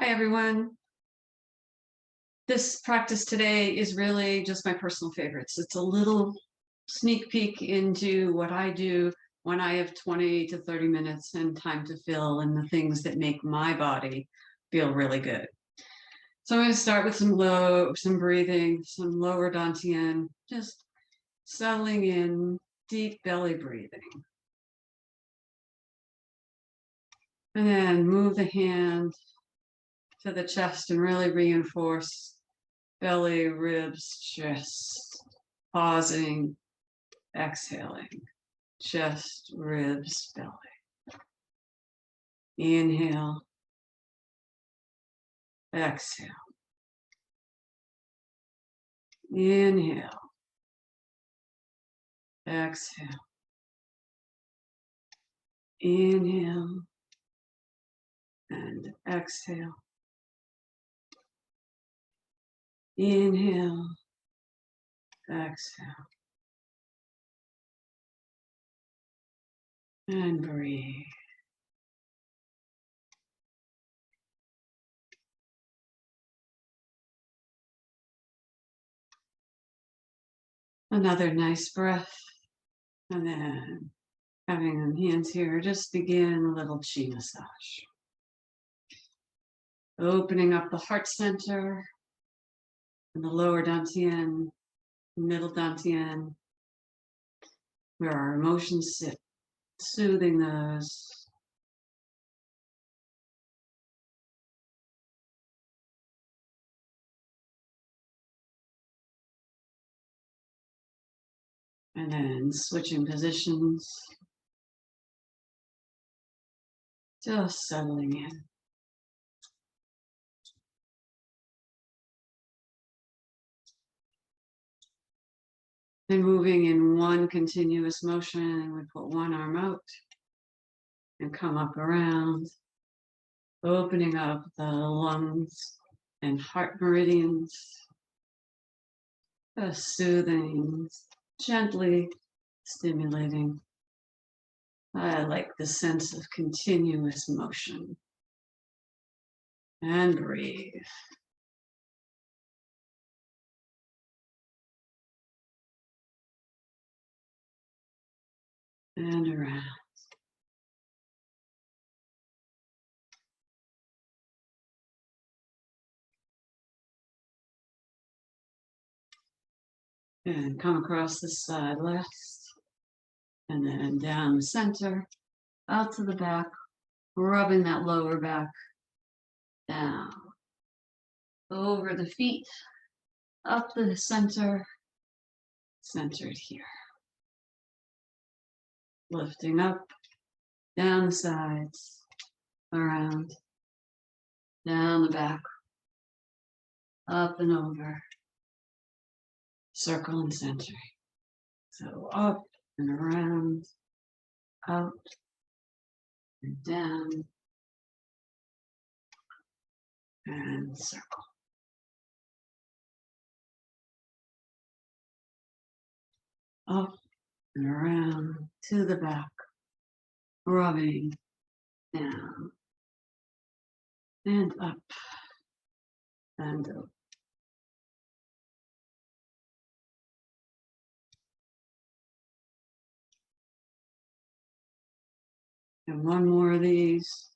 Hi, everyone. This practice today is really just my personal favorites. It's a little sneak peek into what I do when I have 20 to 30 minutes and time to fill and the things that make my body feel really good. So I'm going to start with some breathing, some lower dantian, just settling in, deep belly breathing. And then move the hand to the chest and really reinforce belly, ribs, chest, pausing, exhaling, chest, ribs, belly. Inhale, exhale. Inhale, exhale. Inhale and exhale. Inhale, exhale. And breathe. Another nice breath. And then having hands here, just begin a little chi massage. Opening up the heart center and the lower dantian, middle dantian, where our emotions sit, soothing those. And then switching positions, just settling in. Then moving in one continuous motion, we put one arm out and come up around, opening up the lungs and heart meridians, just soothing, gently stimulating. I like the sense of continuous motion. And breathe. And around. And come across the side left. And then down the center, out to the back, rubbing that lower back down. Over the feet, up to the center, centered here. Lifting up, down the sides, around, down the back, up and over, circle and centering. So up and around, out and down, and circle. Up and around to the back, rubbing down and up and up. And one more of these.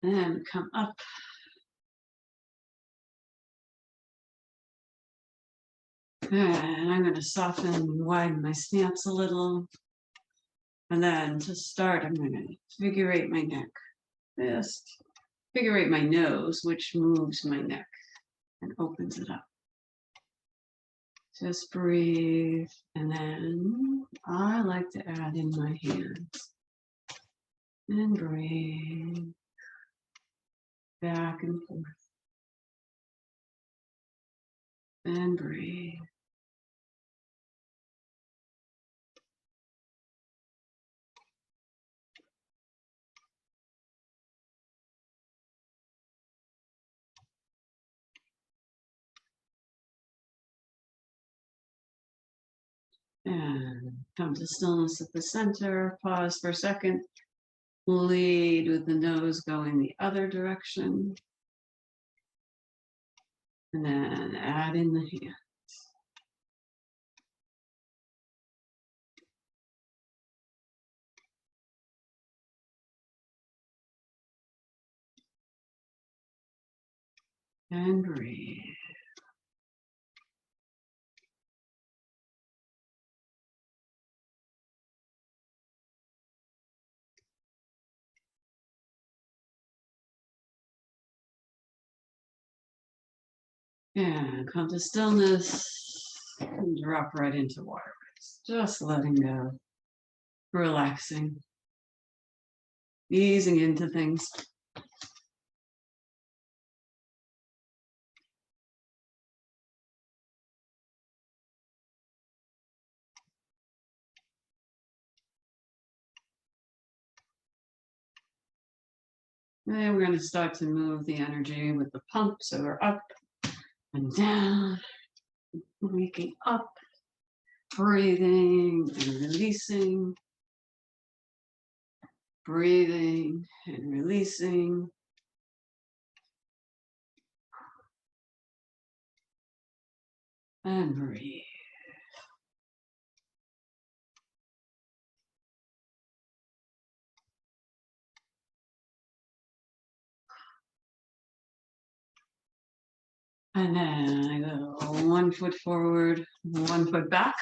And come up. And I'm going to soften and widen my stance a little. And then to start, I'm going to figure eight my neck. Just figure eight my nose, which moves my neck and opens it up. Just breathe. And then I like to add in my hands. And breathe. Back and forth. And breathe. And come to stillness at the center. Pause for a second. Lead with the nose going the other direction. And then add in the hand. And breathe. And come to stillness and drop right into water. Just letting go, relaxing, easing into things. And we're going to start to move the energy with the pump. So we're up and down, waking up, breathing and releasing, breathing and releasing. And breathe. And then I go 1 foot forward, 1 foot back.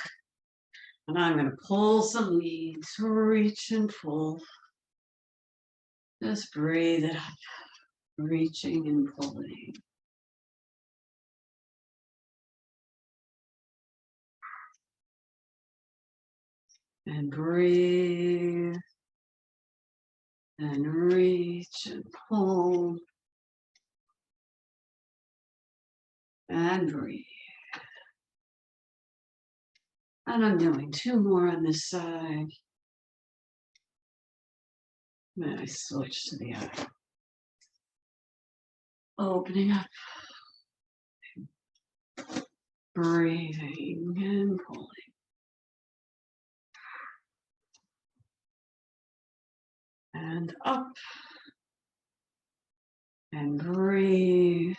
And I'm going to pull some leads, reach and pull. Just breathe it up, reaching and pulling. And breathe. And reach and pull. And breathe. And I'm doing 2 more on this side. Then I switch to the other. Opening up. Breathing and pulling. And up. And breathe.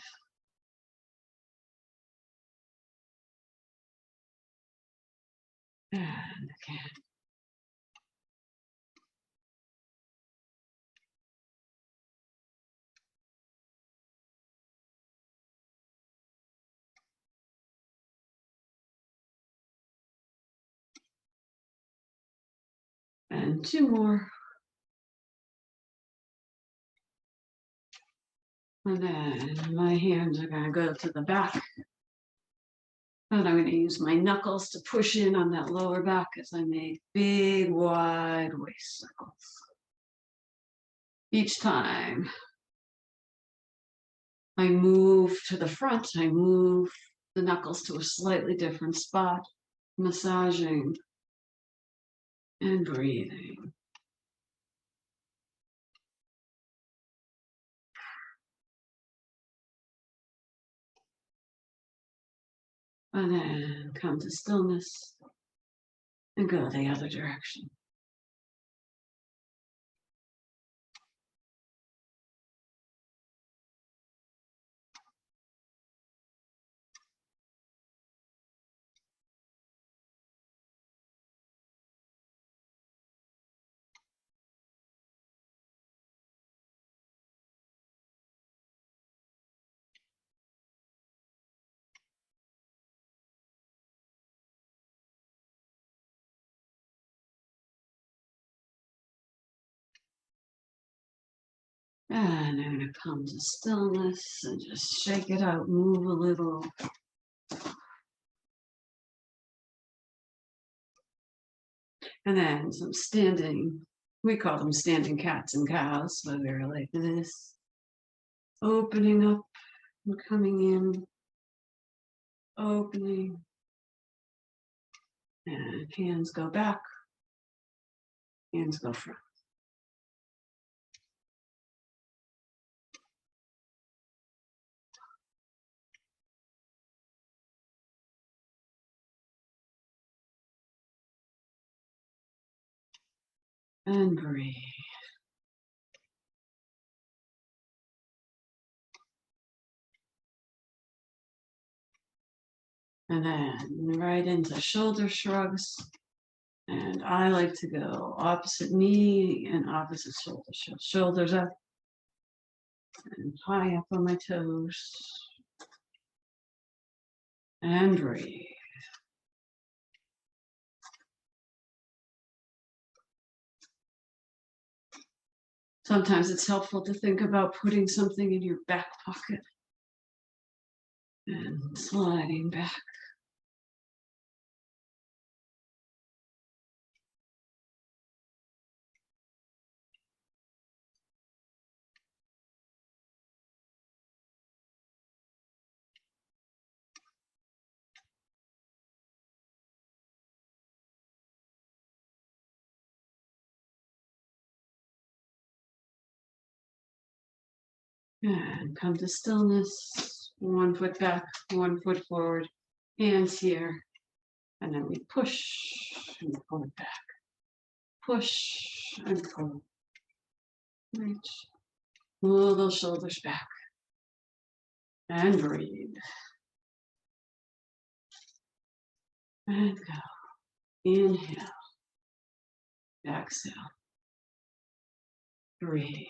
And again. And 2 more. And then my hands are going to go to the back. And I'm going to use my knuckles to push in on that lower back as I make big, wide waist circles. Each time I move to the front, I move the knuckles to a slightly different spot, massaging and breathing. And then come to stillness and go the other direction. And I'm going to come to stillness and just shake it out, move a little. And then some standing, we call them standing cats and cows, so they're like this. Opening up and coming in, opening. And hands go back, hands go front. And breathe. And then right into shoulder shrugs. And I like to go opposite knee and opposite shoulder. Shoulders up and high up on my toes. And breathe. Sometimes it's helpful to think about putting something in your back pocket and sliding back. And come to stillness. 1 foot back, 1 foot forward. Hands here. And then we push and pull it back. Push and pull. Reach. Pull those shoulders back. And breathe. And go. Inhale. Exhale. Breathe.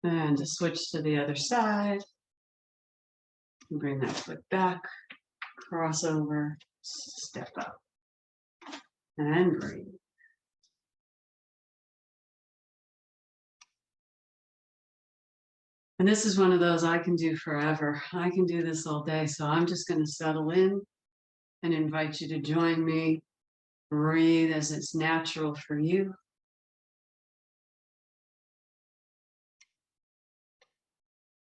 And to switch to the other side. Bring that foot back. Cross over. Step up. And breathe. And this is one of those I can do forever. I can do this all day. So I'm just going to settle in and invite you to join me. Breathe as it's natural for you.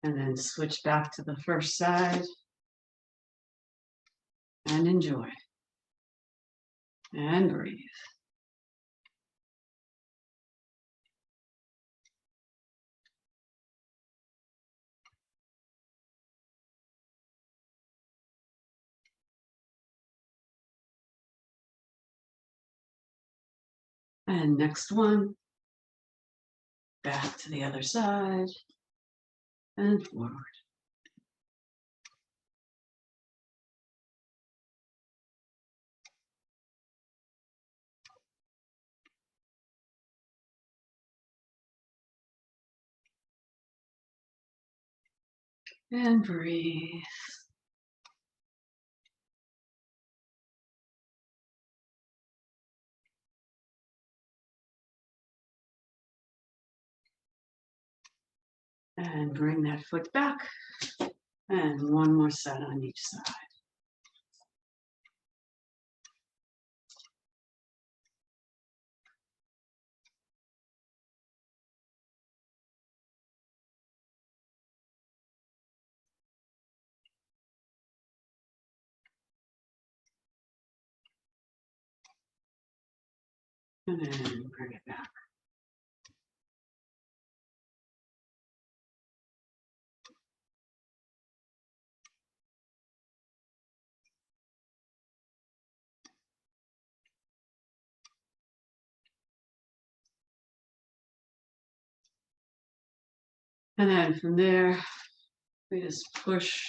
And then switch back to the first side. And enjoy. And breathe. And next one. Back to the other side. And forward. And breathe. And bring that foot back. And one more set on each side. And then bring it back. And then from there, we just push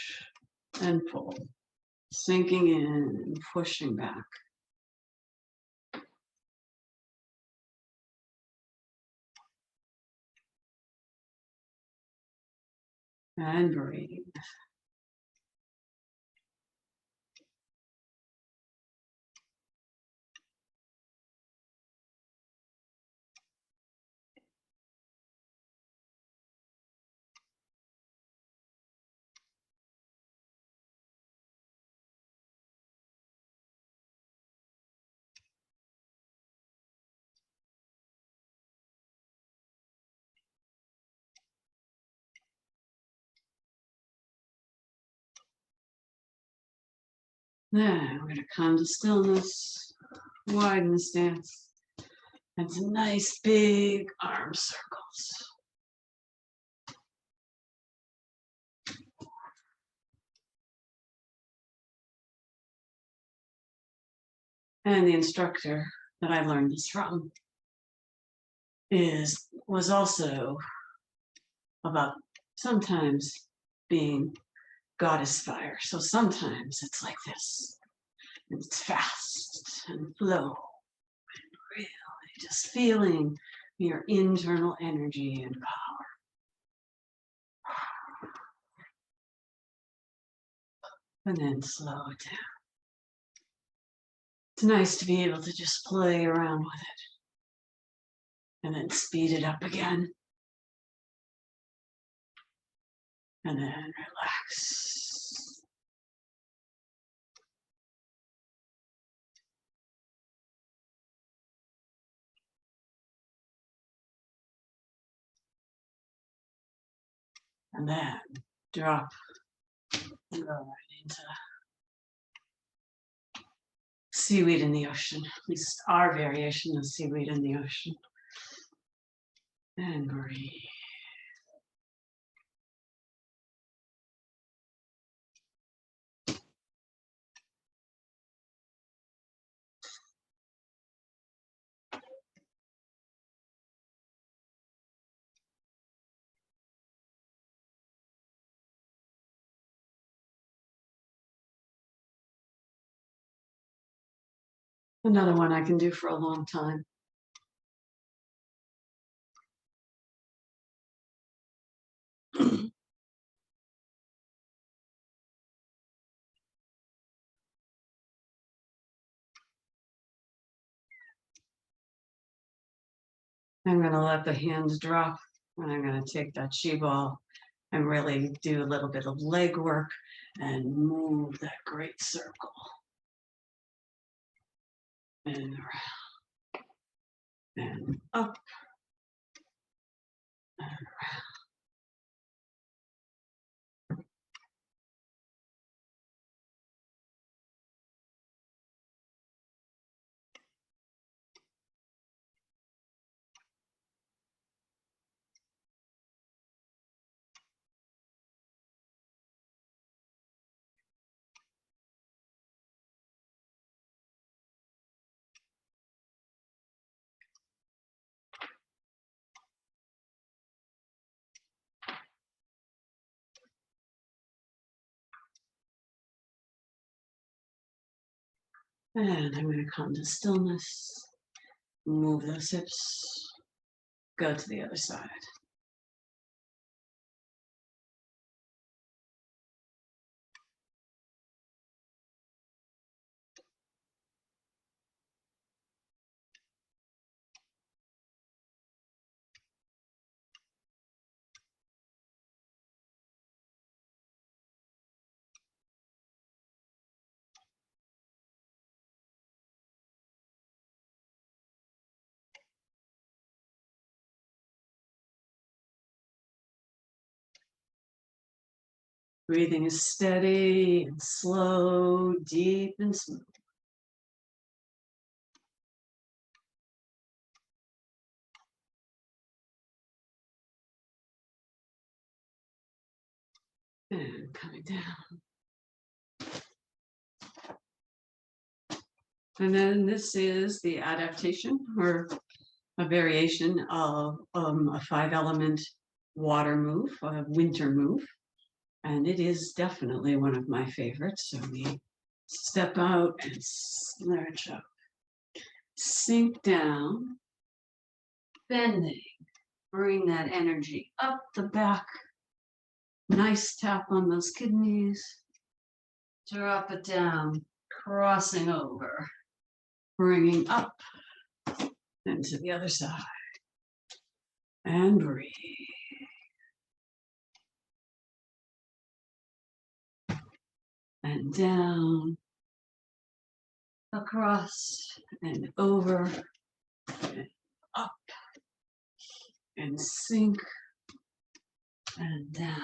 and pull, sinking in and pushing back. And breathe. Then we're going to come to stillness, widen the stance, and some nice big arm circles. And the instructor that I learned this from was also about sometimes being goddess fire. So sometimes it's like this, and it's fast and flow, and really just feeling your internal energy and power. And then slow it down. It's nice to be able to just play around with it. And then speed it up again. And then relax. And then drop and go right into seaweed in the ocean, at least our variation of seaweed in the ocean. And breathe. Another one I can do for a long time. I'm going to let the hands drop, and I'm going to take that chi ball and really do a little bit of leg work and move that great circle. And around, and up, and around. And I'm going to come to stillness, move those hips, go to the other side. Breathing is steady and slow, deep and smooth. And coming down. And then this is the adaptation, or a variation of a 5-element water move, a winter move. And it is definitely one of my favorites. So we step out and lurch up, sink down, bending, bring that energy up the back. Nice tap on those kidneys. Drop it down, crossing over, bringing up and to the other side. And breathe. And down, across, and over, and up, and sink, and down.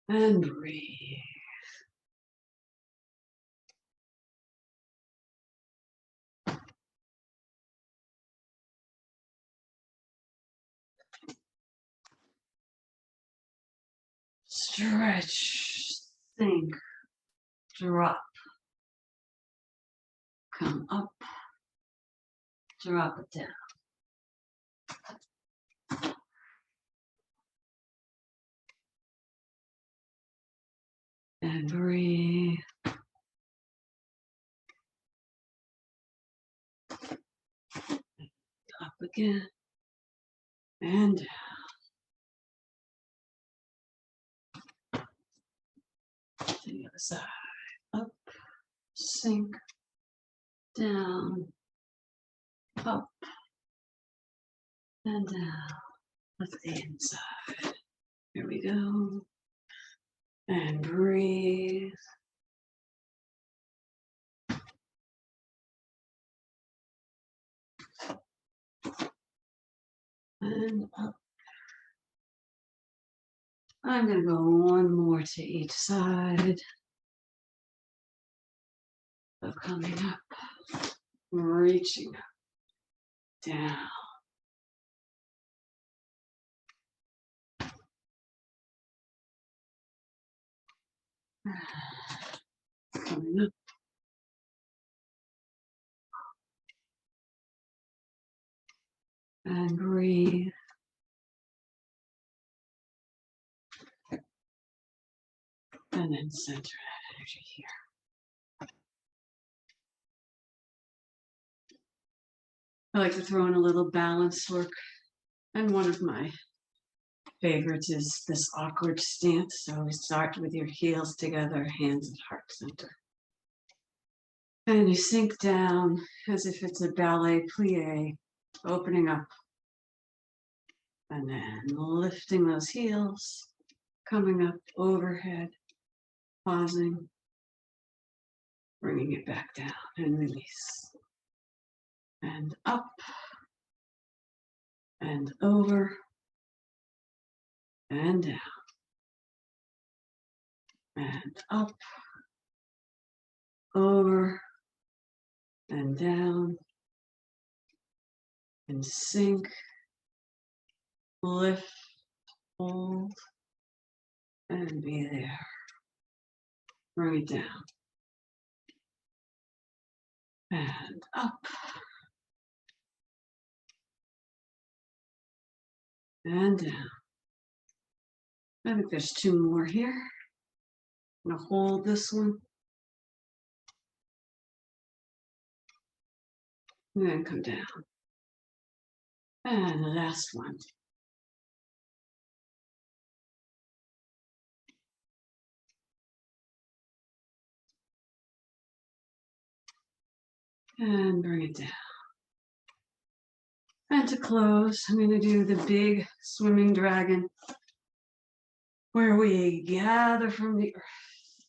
And breathe. stretch, sink, drop, come up, drop it down. And breathe. Up again. And down. To the other side. Up, sink, down, up, and down. With the inside. Here we go. And breathe. And up. I'm going to go one more to each side. So coming up, reaching up, down. Coming up. And breathe. And then center that energy here. I like to throw in a little balance work. And one of my favorites is this awkward stance. So we start with your heels together, hands at heart center. And you sink down as if it's a ballet plie, opening up. And then lifting those heels, coming up overhead, pausing, bringing it back down and release. And up and over and down. And up, over and down. And sink, lift, hold, and be there. Bring it down. And up. And down. I think there's two more here. I'm going to hold this one. And then come down. And the last one. And bring it down. And to close, I'm going to do the big swimming dragon, where we gather from the earth,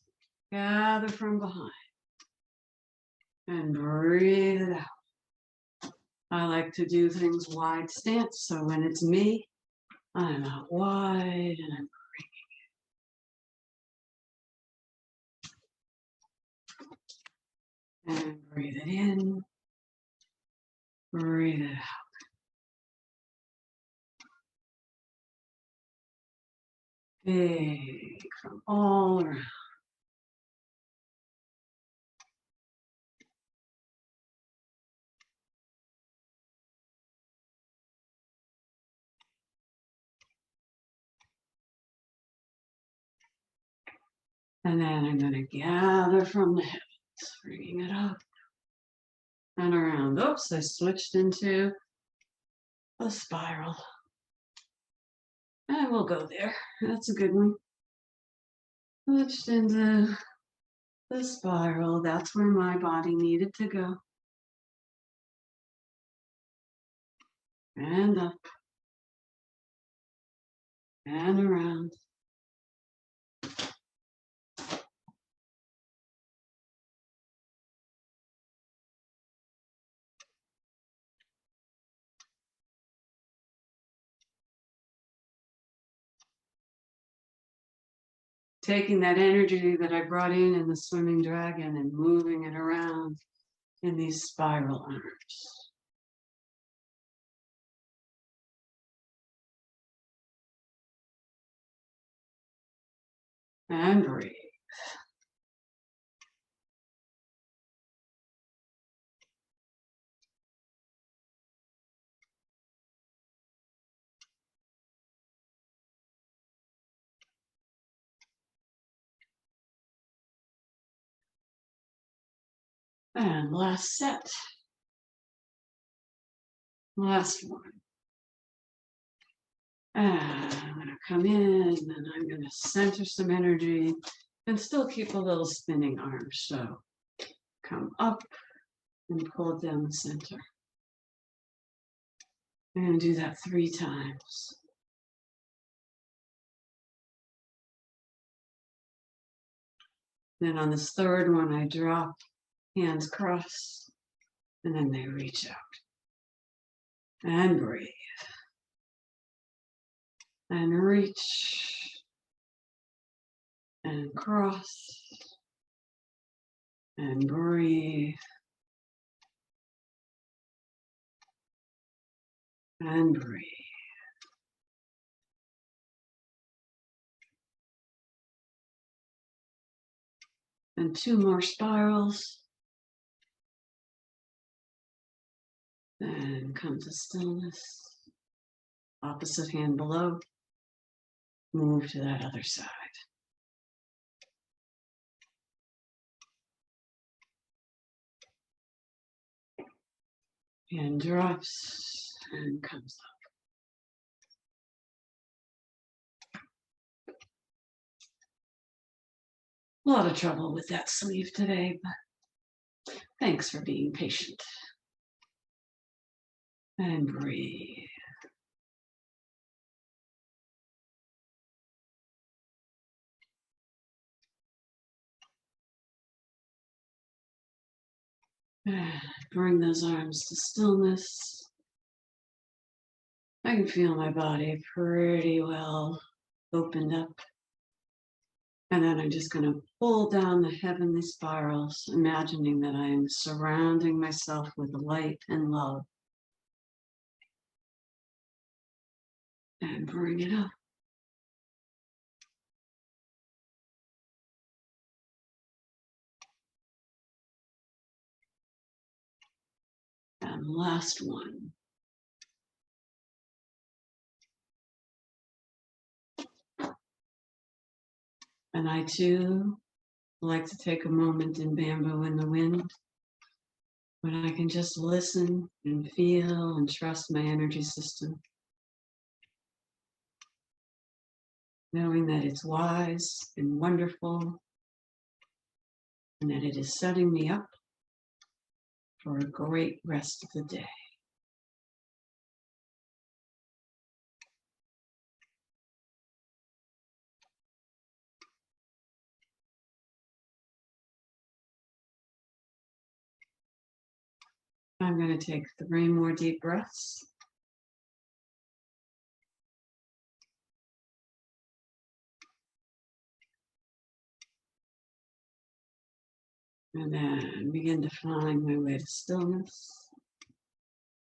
gather from behind, and breathe it out. I like to do things wide stance, so when it's me, I'm out wide and I'm bringing it. And breathe it in, breathe it out. Big from all around. And then I'm going to gather from the heavens, bringing it up and around. Oops, I switched into a spiral. And we'll go there. That's a good one. Switched into the spiral. That's where my body needed to go. And up. And around. Taking that energy that I brought in the swimming dragon and moving it around in these spiral arms. And breathe. And last set. Last one. And I'm going to come in and I'm going to center some energy and still keep a little spinning arm. So come up and pull down the center. And do that 3 times. Then on this third one, I drop, hands cross, and then they reach out. And breathe. And reach. And cross. And breathe. And breathe. And 2 more spirals. Then come to stillness. Opposite hand below. Move to that other side. Hand drops and comes up. A lot of trouble with that sleeve today, but thanks for being patient. And breathe. And bring those arms to stillness. I can feel my body pretty well opened up. And then I'm just going to pull down the heavenly spirals, imagining that I am surrounding myself with light and love. And bring it up. And last one. And I too like to take a moment in Bamboo in the Wind when I can just listen and feel and trust my energy system, knowing that it's wise and wonderful and that it is setting me up for a great rest of the day. I'm going to take 3 more deep breaths. And then begin to find my way to stillness.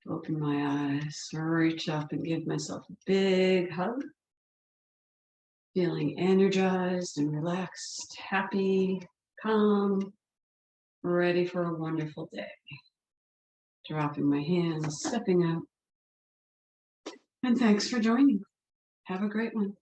Open my eyes, reach up and give myself a big hug. Feeling energized and relaxed, happy, calm, ready for a wonderful day. Dropping my hands, stepping out. And thanks for joining. Have a great one.